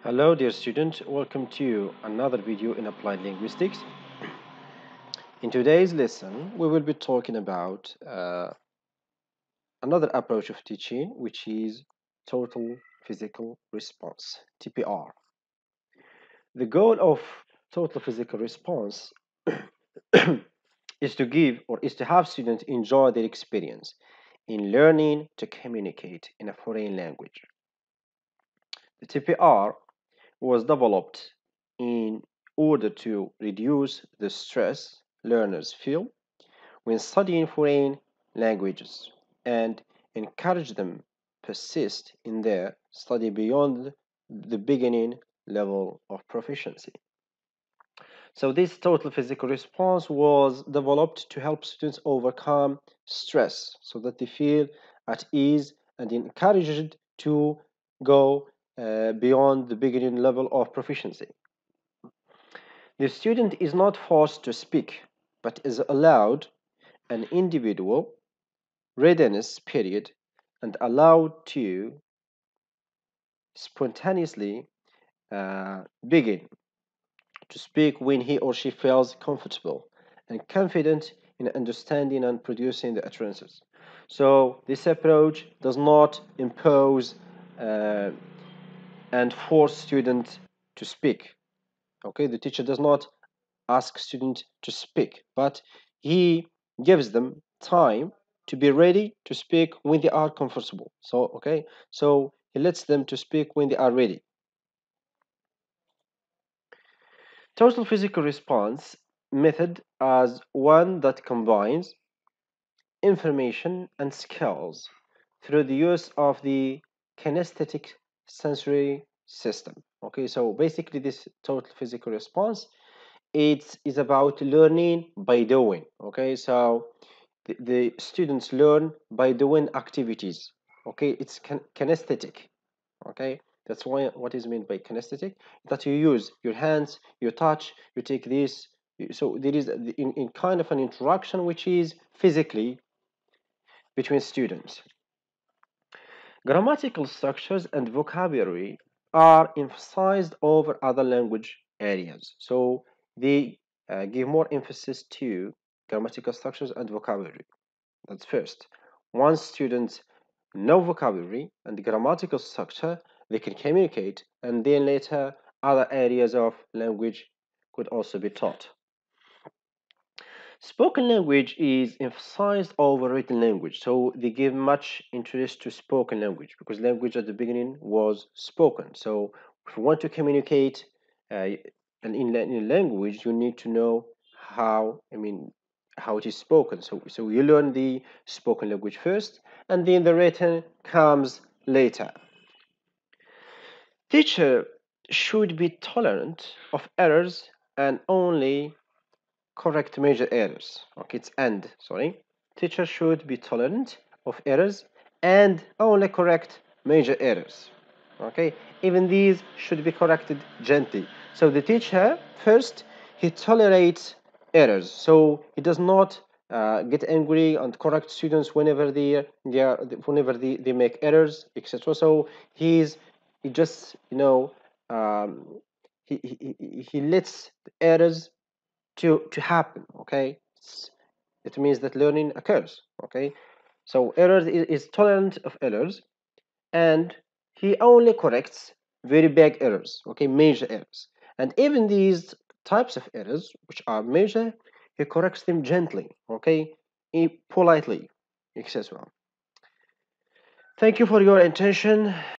Hello dear student, welcome to another video in Applied Linguistics. In today's lesson, we will be talking about another approach of teaching, which is total physical response, TPR. The goal of total physical response is to give or is to have students enjoy their experience in learning to communicate in a foreign language. The TPR was developed in order to reduce the stress learners feel when studying foreign languages and encourage them persist in their study beyond the beginning level of proficiency. So this total physical response was developed to help students overcome stress so that they feel at ease and encouraged to go beyond the beginning level of proficiency. The student is not forced to speak, but is allowed an individual readiness period and allowed to spontaneously begin to speak when he or she feels comfortable and confident in understanding and producing the utterances. So this approach does not impose uh, and force students to speak. Okay, the teacher does not ask students to speak, but he gives them time to be ready to speak when they are comfortable. So he lets them to speak when they are ready. Total physical response method as one that combines information and skills through the use of the kinesthetic sensory system. Okay, so basically this total physical response it is about learning by doing. Okay, so the students learn by doing activities. Okay, it's kinesthetic. Okay, that's why what is meant by kinesthetic, that you use your hands, you touch, you take this. So there is in kind of an interaction which is physically between students. Grammatical structures and vocabulary are emphasized over other language areas. So they give more emphasis to grammatical structures and vocabulary. That's first. Once students know vocabulary and grammatical structure, they can communicate, and then later other areas of language could also be taught. Spoken language is emphasized over written language, so they give much interest to spoken language because language at the beginning was spoken. So if you want to communicate and in language, you need to know how it is spoken. So you learn the spoken language first, and then the written comes later. Teacher should be tolerant of errors and only correct major errors. Okay, it's and, sorry. Teacher should be tolerant of errors and only correct major errors. Okay, even these should be corrected gently. So the teacher, first, he tolerates errors. So he does not get angry and correct students whenever they make errors, etc. So he just um, he lets the errors to happen. Okay, it means that learning occurs. Okay, so errors is tolerant of errors, and he only corrects very big errors. Okay, major errors, and even these types of errors which are major, he corrects them gently. Okay, politely, etc. Thank you for your attention.